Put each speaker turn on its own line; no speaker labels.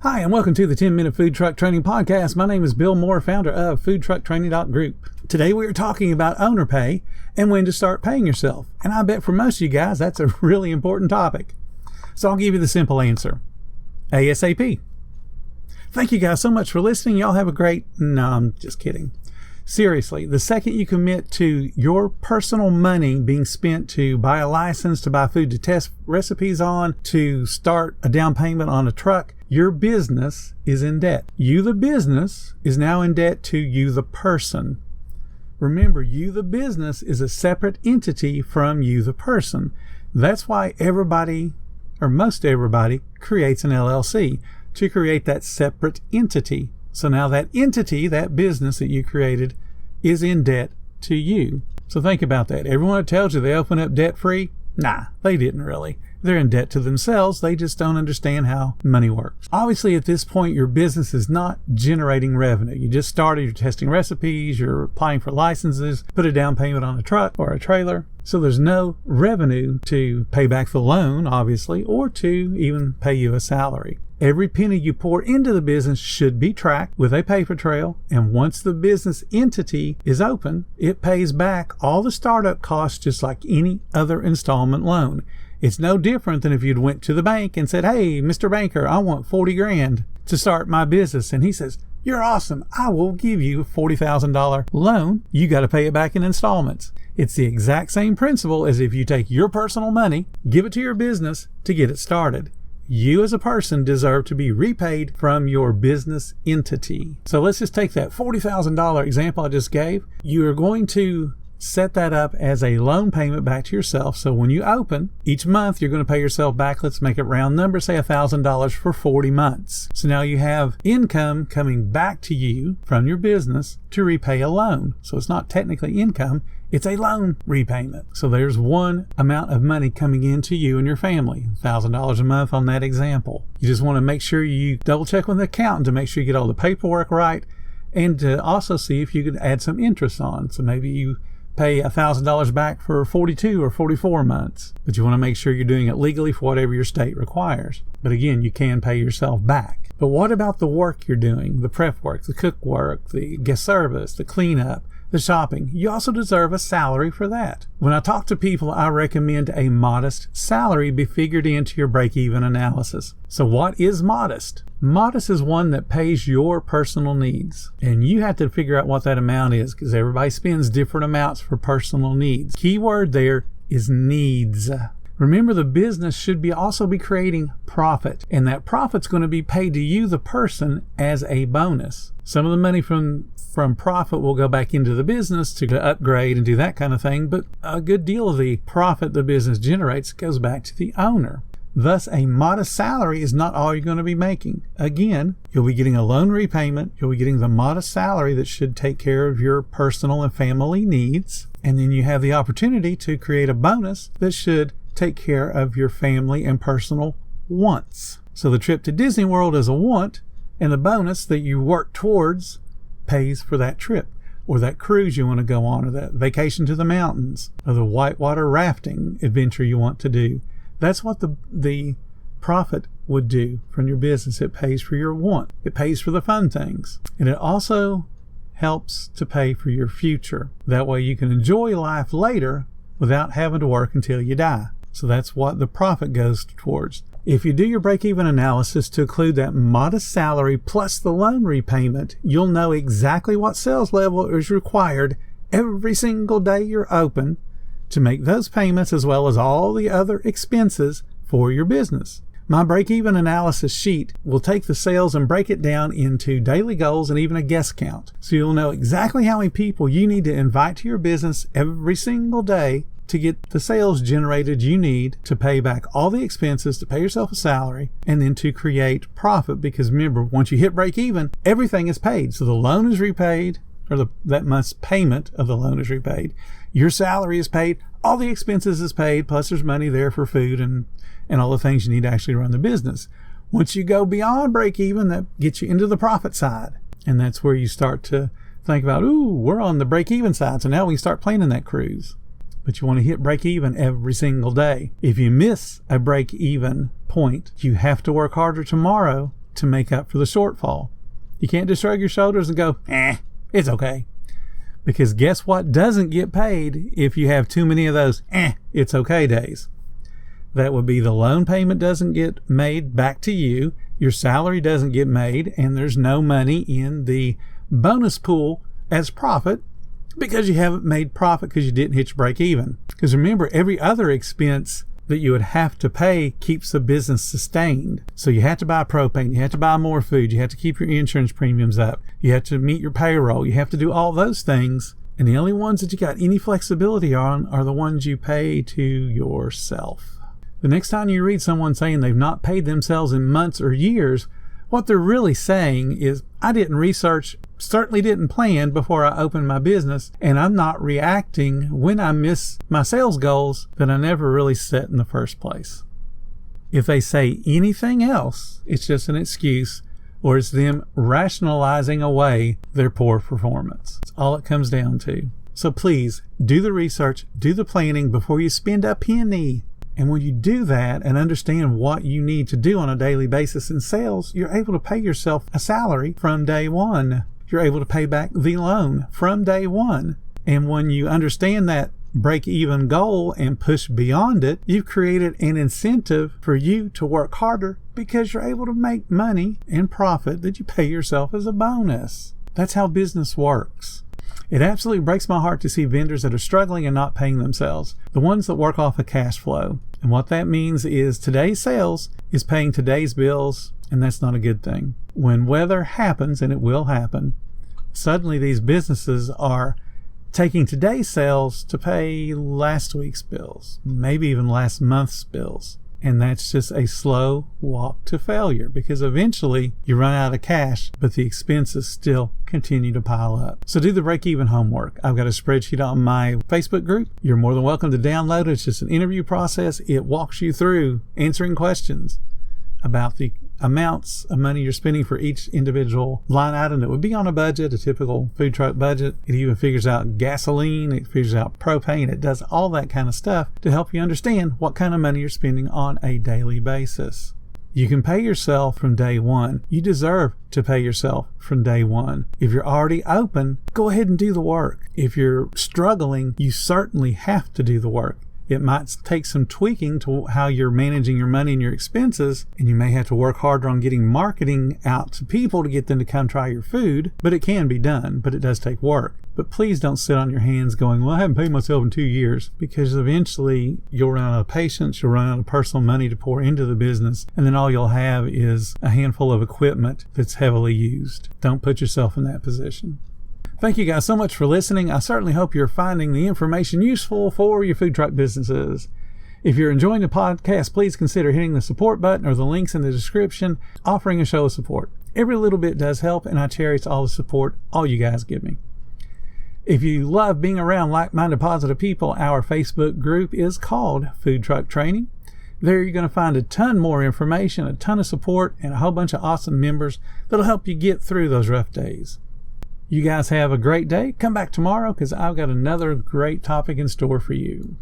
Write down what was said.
Hi, and welcome to the 10-Minute Food Truck Training Podcast. My name is Bill Moore, founder of foodtrucktraining.group. Today we are talking about owner pay and when to start paying yourself. And I bet for most of you guys, that's a really important topic. So I'll give you the simple answer. ASAP. Thank you guys so much for listening. Y'all have a great... No, I'm just kidding. Seriously, the second you commit to your personal money being spent to buy a license, to buy food to test recipes on, to start a down payment on a truck, your business is in debt. You, the business, is now in debt to you, the person. Remember, you, the business, is a separate entity from you, the person. That's why everybody, or most everybody, creates an LLC to create that separate entity. So now that entity, that business that you created, is in debt to you. So think about that. Everyone that tells you they open up debt-free, nah, they didn't really. They're in debt to themselves. They just don't understand how money works. Obviously, at this point, your business is not generating revenue. You just started, you're testing recipes, you're applying for licenses, put a down payment on a truck or a trailer. So there's no revenue to pay back the loan, obviously, or to even pay you a salary. Every penny you pour into the business should be tracked with a paper trail, and once the business entity is open, it pays back all the startup costs just like any other installment loan. It's no different than if you'd went to the bank and said, "Hey, Mr. Banker, I want 40 grand to start my business." And he says, "You're awesome. I will give you a $40,000 loan. You got to pay it back in installments." It's the exact same principle as if you take your personal money, give it to your business to get it started. You as a person deserve to be repaid from your business entity. So let's just take that $40,000 example I just gave. You are going to set that up as a loan payment back to yourself. So when you open, each month you're going to pay yourself back, let's make it round number, say $1,000 for 40 months. So now you have income coming back to you from your business to repay a loan. So it's not technically income, it's a loan repayment. So there's one amount of money coming into you and your family, $1,000 a month on that example. You just want to make sure you double check with the accountant to make sure you get all the paperwork right, and to also see if you can add some interest on. So maybe you pay $1,000 back for 42 or 44 months, but you want to make sure you're doing it legally for whatever your state requires. But again, you can pay yourself back. But what about the work you're doing, the prep work, the cook work, the guest service, the cleanup, the shopping? You also deserve a salary for that. When I talk to people, I recommend a modest salary be figured into your break-even analysis. So what is modest? Modest is one that pays your personal needs. And you have to figure out what that amount is, because everybody spends different amounts for personal needs. Key word there is needs. Remember, the business should also be creating profit, and that profit's going to be paid to you, the person, as a bonus. Some of the money from profit will go back into the business to upgrade and do that kind of thing, but a good deal of the profit the business generates goes back to the owner. Thus, a modest salary is not all you're going to be making. Again, you'll be getting a loan repayment, you'll be getting the modest salary that should take care of your personal and family needs, and then you have the opportunity to create a bonus that should take care of your family and personal wants. So the trip to Disney World is a want, and the bonus that you work towards pays for that trip, or that cruise you want to go on, or that vacation to the mountains, or the whitewater rafting adventure you want to do. That's what the profit would do from your business. It pays for your want. It pays for the fun things. And it also helps to pay for your future. That way you can enjoy life later without having to work until you die. So that's what the profit goes towards. If you do your break-even analysis to include that modest salary plus the loan repayment, you'll know exactly what sales level is required every single day you're open to make those payments, as well as all the other expenses for your business. My break-even analysis sheet will take the sales and break it down into daily goals and even a guest count. So you'll know exactly how many people you need to invite to your business every single day to get the sales generated you need to pay back all the expenses, to pay yourself a salary, and then to create profit. Because remember, once you hit break even, everything is paid. So the loan is repaid, or that month's payment of the loan is repaid. Your salary is paid, all the expenses is paid, plus there's money there for food and all the things you need to actually run the business. Once you go beyond break even, that gets you into the profit side. And that's where you start to think about, ooh, we're on the break even side, so now we can start planning that cruise. But you want to hit break even every single day. If you miss a break even point, you have to work harder tomorrow to make up for the shortfall. You can't just shrug your shoulders and go, it's okay. Because guess what doesn't get paid if you have too many of those it's okay days? That would be the loan payment doesn't get made back to you, your salary doesn't get made, and there's no money in the bonus pool as profit because you haven't made profit because you didn't hit your break even. Because remember, every other expense that you would have to pay keeps the business sustained. So you have to buy propane, you have to buy more food, you have to keep your insurance premiums up, you have to meet your payroll, you have to do all those things. And the only ones that you got any flexibility on are the ones you pay to yourself. The next time you read someone saying they've not paid themselves in months or years, what they're really saying is, I didn't research, certainly didn't plan before I opened my business, and I'm not reacting when I miss my sales goals that I never really set in the first place. If they say anything else, it's just an excuse, or it's them rationalizing away their poor performance. That's all it comes down to. So please, do the research, do the planning before you spend a penny. And when you do that and understand what you need to do on a daily basis in sales, you're able to pay yourself a salary from day one. You're able to pay back the loan from day one. And when you understand that break-even goal and push beyond it, you've created an incentive for you to work harder because you're able to make money and profit that you pay yourself as a bonus. That's how business works. It absolutely breaks my heart to see vendors that are struggling and not paying themselves, the ones that work off of cash flow. And what that means is today's sales is paying today's bills, and that's not a good thing. When weather happens, and it will happen, suddenly these businesses are taking today's sales to pay last week's bills, maybe even last month's bills. And that's just a slow walk to failure because eventually you run out of cash, but the expenses still continue to pile up. So do the break-even homework. I've got a spreadsheet on my Facebook group. You're more than welcome to download it. It's just an interview process. It walks you through answering questions about the amounts of money you're spending for each individual line item that would be on a budget, a typical food truck budget. It even figures out gasoline, it figures out propane, it does all that kind of stuff to help you understand what kind of money you're spending on a daily basis. You can pay yourself from day one. You deserve to pay yourself from day one. If you're already open, go ahead and do the work. If you're struggling, you certainly have to do the work. It might take some tweaking to how you're managing your money and your expenses, and you may have to work harder on getting marketing out to people to get them to come try your food, but it can be done, but it does take work. But please don't sit on your hands going, well, I haven't paid myself in 2 years, because eventually you'll run out of patience, you'll run out of personal money to pour into the business, and then all you'll have is a handful of equipment that's heavily used. Don't put yourself in that position. Thank you guys so much for listening. I certainly hope you're finding the information useful for your food truck businesses. If you're enjoying the podcast, please consider hitting the support button or the links in the description, offering a show of support. Every little bit does help, and I cherish all the support all you guys give me. If you love being around like-minded positive people, our Facebook group is called Food Truck Training. There you're going to find a ton more information, a ton of support, and a whole bunch of awesome members that'll help you get through those rough days. You guys have a great day. Come back tomorrow because I've got another great topic in store for you.